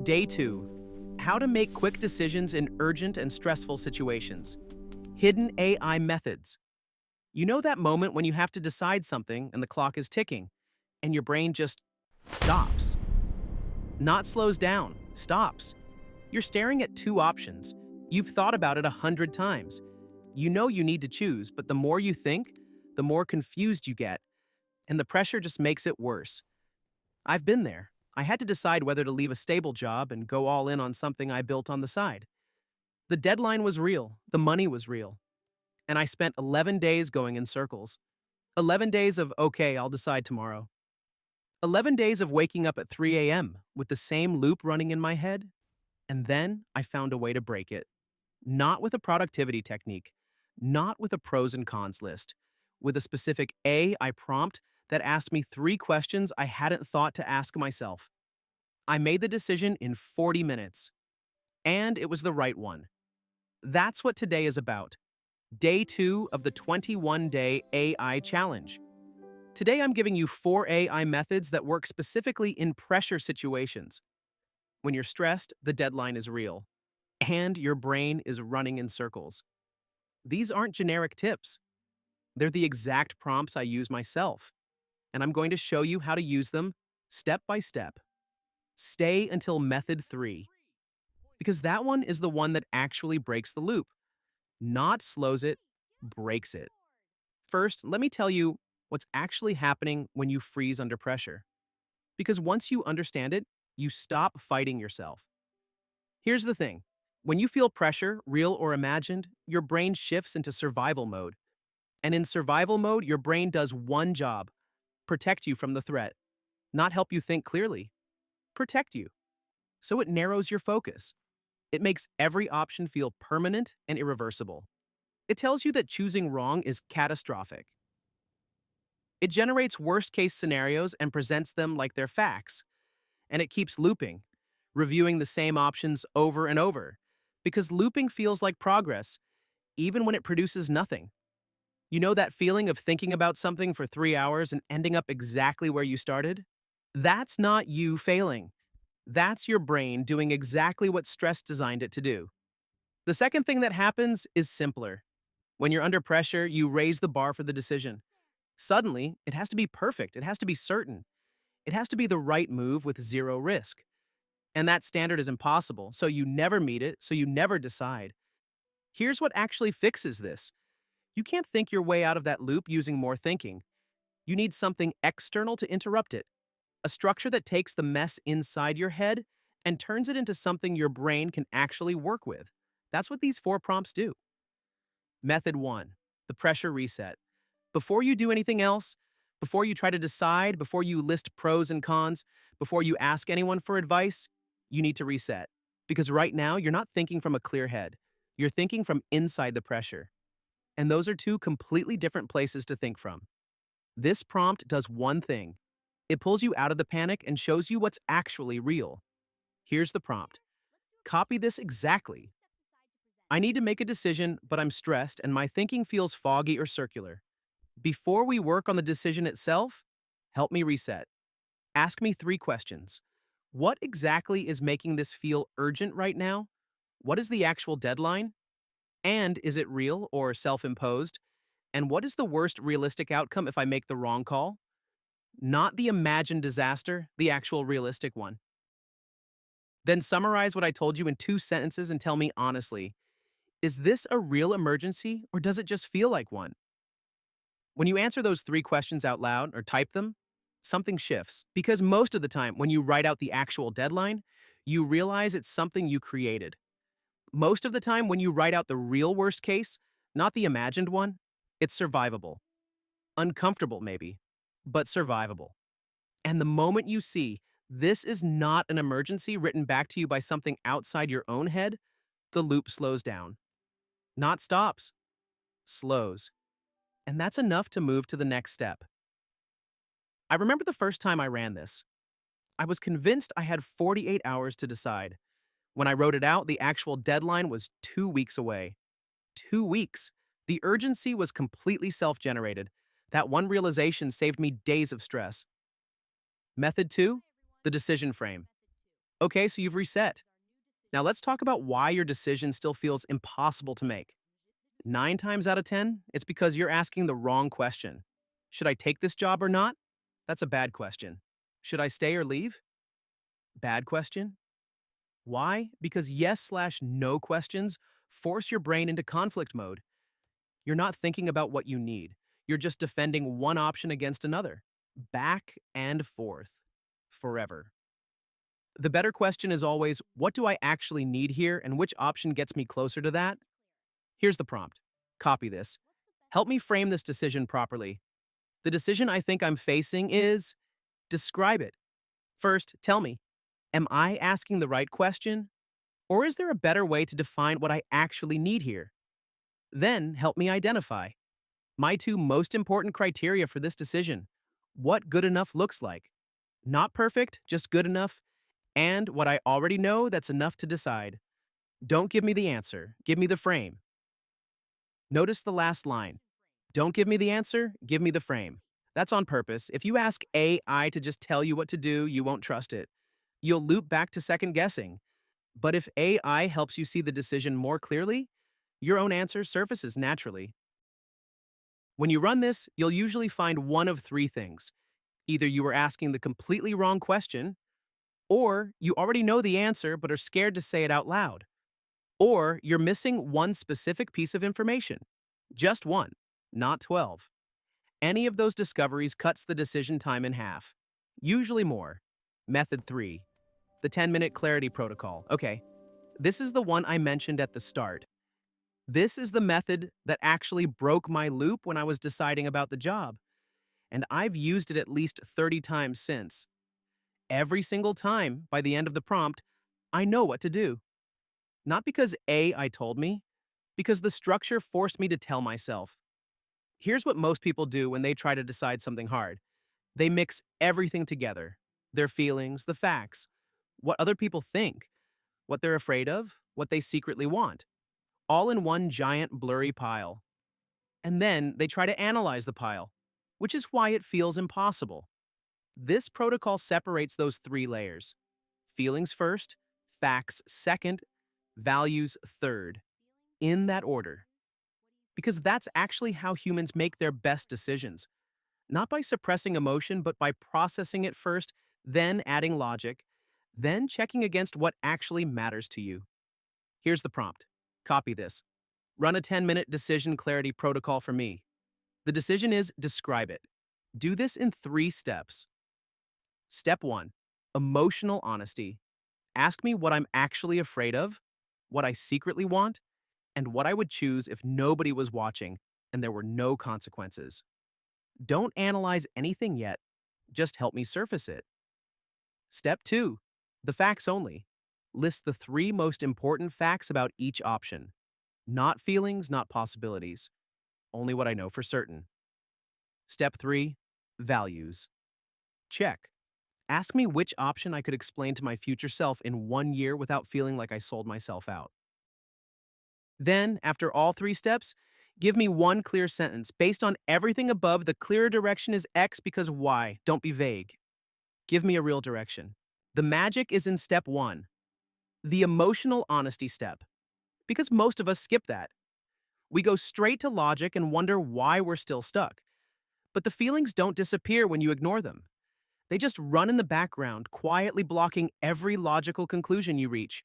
Day 2. How to make quick decisions in urgent and stressful situations. Hidden AI methods. You know that moment when you have to decide something and the clock is ticking, and your brain just stops. Not slows down, stops. You're staring at two options. You've thought about it 100 times. You know you need to choose, but the more you think, the more confused you get, and the pressure just makes it worse. I've been there. I had to decide whether to leave a stable job and go all in on something I built on the side. The deadline was real, the money was real, and I spent 11 days going in circles. 11 days of, okay, I'll decide tomorrow. 11 days of waking up at 3 a.m. with the same loop running in my head, and then I found a way to break it. Not with a productivity technique, not with a pros and cons list, with a specific AI prompt that asked me 3 questions I hadn't thought to ask myself. I made the decision in 40 minutes, and it was the right one. That's what today is about. Day 2 of the 21-day AI challenge. Today I'm giving you 4 AI methods that work specifically in pressure situations. When you're stressed, the deadline is real, and your brain is running in circles. These aren't generic tips. They're the exact prompts I use myself, and I'm going to show you how to use them step by step. Stay until method 3, because that one is the one that actually breaks the loop, not slows it, breaks it. First, let me tell you what's actually happening when you freeze under pressure. Because once you understand it, you stop fighting yourself. Here's the thing. When you feel pressure, real or imagined, your brain shifts into survival mode. And in survival mode, your brain does one job: protect you from the threat, not help you think clearly. Protect you. So it narrows your focus. It makes every option feel permanent and irreversible. It tells you that choosing wrong is catastrophic. It generates worst-case scenarios and presents them like they're facts. And it keeps looping, reviewing the same options over and over, because looping feels like progress, even when it produces nothing. You know that feeling of thinking about something for 3 hours and ending up exactly where you started? That's not you failing. That's your brain doing exactly what stress designed it to do. The second thing that happens is simpler. When you're under pressure, you raise the bar for the decision. Suddenly, it has to be perfect, it has to be certain. It has to be the right move with zero risk. And that standard is impossible, so you never meet it, so you never decide. Here's what actually fixes this. You can't think your way out of that loop using more thinking. You need something external to interrupt it. A structure that takes the mess inside your head and turns it into something your brain can actually work with. That's what these 4 prompts do. Method 1. The pressure reset. Before you do anything else, before you try to decide, before you list pros and cons, before you ask anyone for advice, you need to reset. Because right now, you're not thinking from a clear head. You're thinking from inside the pressure. And those are 2 completely different places to think from. This prompt does one thing. It pulls you out of the panic and shows you what's actually real. Here's the prompt. Copy this exactly. I need to make a decision, but I'm stressed and my thinking feels foggy or circular. Before we work on the decision itself, help me reset. Ask me 3 questions. What exactly is making this feel urgent right now? What is the actual deadline? And is it real or self-imposed? And what is the worst realistic outcome if I make the wrong call? Not the imagined disaster, the actual realistic one. Then summarize what I told you in 2 sentences and tell me honestly, is this a real emergency or does it just feel like one? When you answer those 3 questions out loud or type them, something shifts. Because most of the time, when you write out the actual deadline, you realize it's something you created. Most of the time, when you write out the real worst case, not the imagined one, it's survivable. Uncomfortable, maybe, but survivable. And the moment you see this is not an emergency written back to you by something outside your own head, the loop slows down. Not stops, slows. And that's enough to move to the next step. I remember the first time I ran this. I was convinced I had 48 hours to decide. When I wrote it out, the actual deadline was 2 weeks away. 2 weeks. The urgency was completely self-generated. That one realization saved me days of stress. Method 2, the decision frame. Okay, so you've reset. Now let's talk about why your decision still feels impossible to make. 9 times out of 10, it's because you're asking the wrong question. Should I take this job or not? That's a bad question. Should I stay or leave? Bad question. Why? Because yes/no questions force your brain into conflict mode. You're not thinking about what you need. You're just defending one option against another. Back and forth. Forever. The better question is always, what do I actually need here and which option gets me closer to that? Here's the prompt. Copy this. Help me frame this decision properly. The decision I think I'm facing is describe it. First, tell me, am I asking the right question? Or is there a better way to define what I actually need here? Then, help me identify my two most important criteria for this decision. What good enough looks like. Not perfect, just good enough, and what I already know that's enough to decide. Don't give me the answer, give me the frame. Notice the last line. Don't give me the answer, give me the frame. That's on purpose. If you ask AI to just tell you what to do, you won't trust it. You'll loop back to second guessing. But if AI helps you see the decision more clearly, your own answer surfaces naturally. When you run this, you'll usually find one of three things. Either you were asking the completely wrong question, or you already know the answer but are scared to say it out loud, or you're missing one specific piece of information. Just one, not 12. Any of those discoveries cuts the decision time in half, usually more. Method 3, the 10-minute clarity protocol. Okay, this is the one I mentioned at the start. This is the method that actually broke my loop when I was deciding about the job, and I've used it at least 30 times since. Every single time, by the end of the prompt, I know what to do. Not because AI told me, because the structure forced me to tell myself. Here's what most people do when they try to decide something hard. They mix everything together: their feelings, the facts, what other people think, what they're afraid of, what they secretly want, all in one giant blurry pile. And then they try to analyze the pile, which is why it feels impossible. This protocol separates those three layers: feelings first, facts second, values third, in that order. Because that's actually how humans make their best decisions. Not by suppressing emotion, but by processing it first, then adding logic, then checking against what actually matters to you. Here's the prompt. Copy this. Run a 10-minute decision clarity protocol for me. The decision is describe it. Do this in 3 steps. Step 1, emotional honesty. Ask me what I'm actually afraid of, what I secretly want, and what I would choose if nobody was watching and there were no consequences. Don't analyze anything yet, just help me surface it. Step 2, the facts only. List the 3 most important facts about each option. Not feelings, not possibilities. Only what I know for certain. Step 3, values. Check. Ask me which option I could explain to my future self in 1 year without feeling like I sold myself out. Then, after all 3 steps, give me one clear sentence. Based on everything above, the clearer direction is X because Y. Don't be vague. Give me a real direction. The magic is in step 1, the emotional honesty step, because most of us skip that. We go straight to logic and wonder why we're still stuck. But the feelings don't disappear when you ignore them. They just run in the background, quietly blocking every logical conclusion you reach.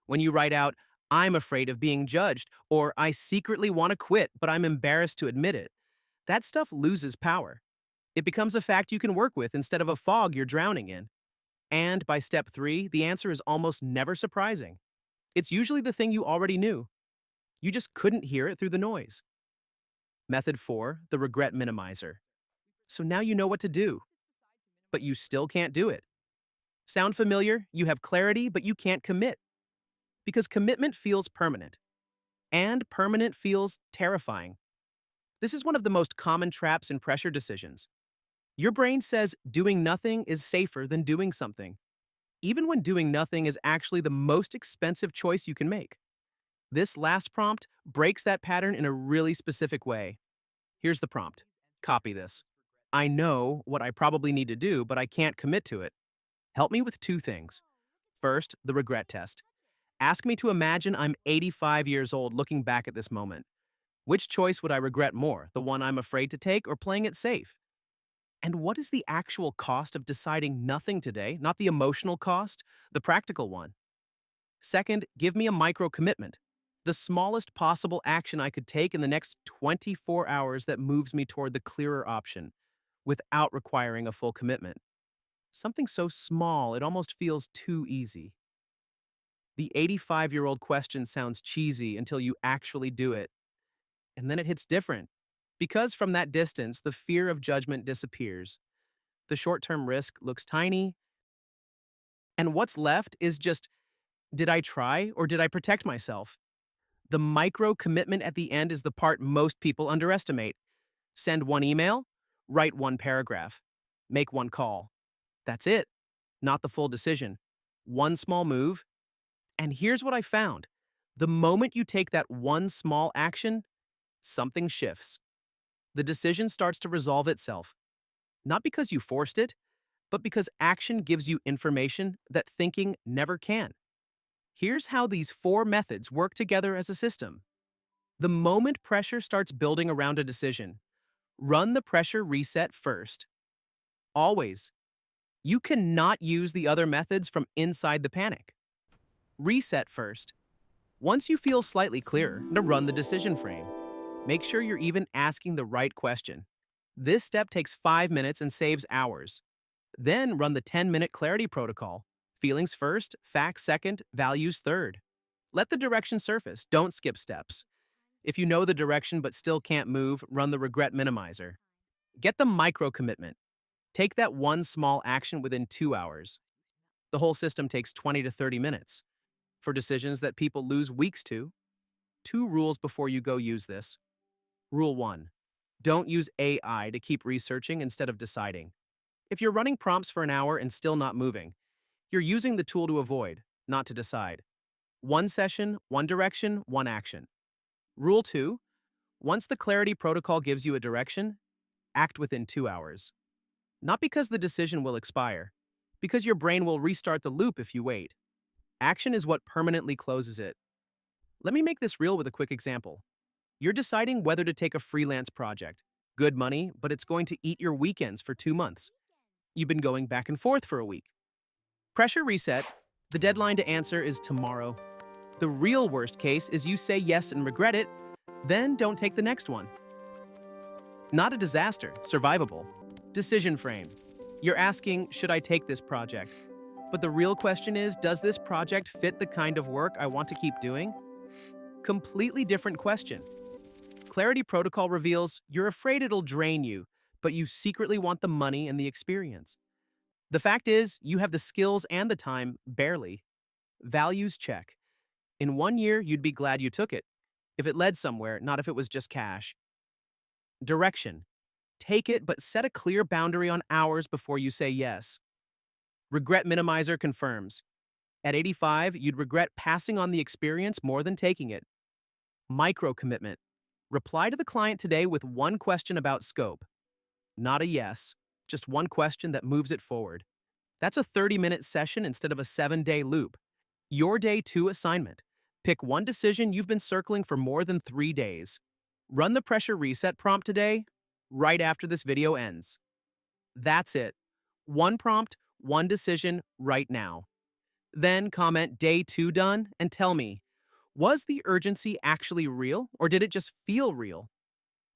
When you write out, I'm afraid of being judged, or I secretly want to quit, but I'm embarrassed to admit it, that stuff loses power. It becomes a fact you can work with instead of a fog you're drowning in. And by step 3, the answer is almost never surprising. It's usually the thing you already knew. You just couldn't hear it through the noise. Method 4, the regret minimizer. So now you know what to do, but you still can't do it. Sound familiar? You have clarity, but you can't commit. Because commitment feels permanent, and permanent feels terrifying. This is one of the most common traps in pressure decisions. Your brain says doing nothing is safer than doing something, even when doing nothing is actually the most expensive choice you can make. This last prompt breaks that pattern in a really specific way. Here's the prompt. Copy this. I know what I probably need to do, but I can't commit to it. Help me with 2 things. First, the regret test. Ask me to imagine I'm 85 years old looking back at this moment. Which choice would I regret more, the one I'm afraid to take or playing it safe? And what is the actual cost of deciding nothing today, not the emotional cost, the practical one? Second, give me a micro commitment, the smallest possible action I could take in the next 24 hours that moves me toward the clearer option without requiring a full commitment. Something so small it almost feels too easy. The 85-year-old question sounds cheesy until you actually do it, and then it hits different. Because from that distance, the fear of judgment disappears. The short term risk looks tiny, and what's left is just, did I try or did I protect myself? The micro commitment at the end is the part most people underestimate. Send one email, write one paragraph, make one call. That's it, not the full decision. One small move. And here's what I found: the moment you take that one small action, something shifts. The decision starts to resolve itself. Not because you forced it, but because action gives you information that thinking never can. Here's how these four methods work together as a system. The moment pressure starts building around a decision, run the pressure reset first. Always. You cannot use the other methods from inside the panic. Reset first. Once you feel slightly clearer, to run the decision frame. Make sure you're even asking the right question. This step takes 5 minutes and saves hours. Then run the 10-minute clarity protocol. Feelings first, facts second, values third. Let the direction surface, don't skip steps. If you know the direction but still can't move, run the regret minimizer. Get the micro commitment. Take that one small action within 2 hours. The whole system takes 20 to 30 minutes. For decisions that people lose weeks to, 2 rules before you go use this. Rule 1. Don't use AI to keep researching instead of deciding. If you're running prompts for an hour and still not moving, you're using the tool to avoid, not to decide. One session, one direction, one action. Rule 2. Once the clarity protocol gives you a direction, act within 2 hours. Not because the decision will expire, because your brain will restart the loop if you wait. Action is what permanently closes it. Let me make this real with a quick example. You're deciding whether to take a freelance project. Good money, but it's going to eat your weekends for 2 months. You've been going back and forth for a week. Pressure reset. The deadline to answer is tomorrow. The real worst case is you say yes and regret it, then don't take the next one. Not a disaster, survivable. Decision frame. You're asking, should I take this project? But the real question is, does this project fit the kind of work I want to keep doing? Completely different question. Clarity protocol reveals you're afraid it'll drain you, but you secretly want the money and the experience. The fact is, you have the skills and the time, barely. Values check. In 1 year, you'd be glad you took it. If it led somewhere, not if it was just cash. Direction. Take it, but set a clear boundary on hours before you say yes. Regret minimizer confirms. At 85, you'd regret passing on the experience more than taking it. Micro commitment. Reply to the client today with one question about scope. Not a yes, just one question that moves it forward. That's a 30-minute session instead of a 7-day loop. Your day 2 assignment. Pick one decision you've been circling for more than 3 days. Run the pressure reset prompt today, right after this video ends. That's it. One prompt, one decision, right now. Then comment day 2 done and tell me, was the urgency actually real or did it just feel real?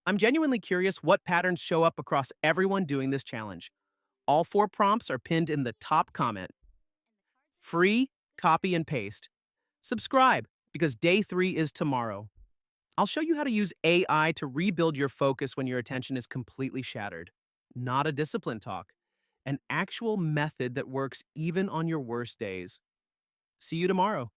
I'm genuinely curious what patterns show up across everyone doing this challenge. All 4 prompts are pinned in the top comment. Free, copy and paste. Subscribe, because day 3 is tomorrow. I'll show you how to use AI to rebuild your focus when your attention is completely shattered. Not a discipline talk, an actual method that works even on your worst days. See you tomorrow.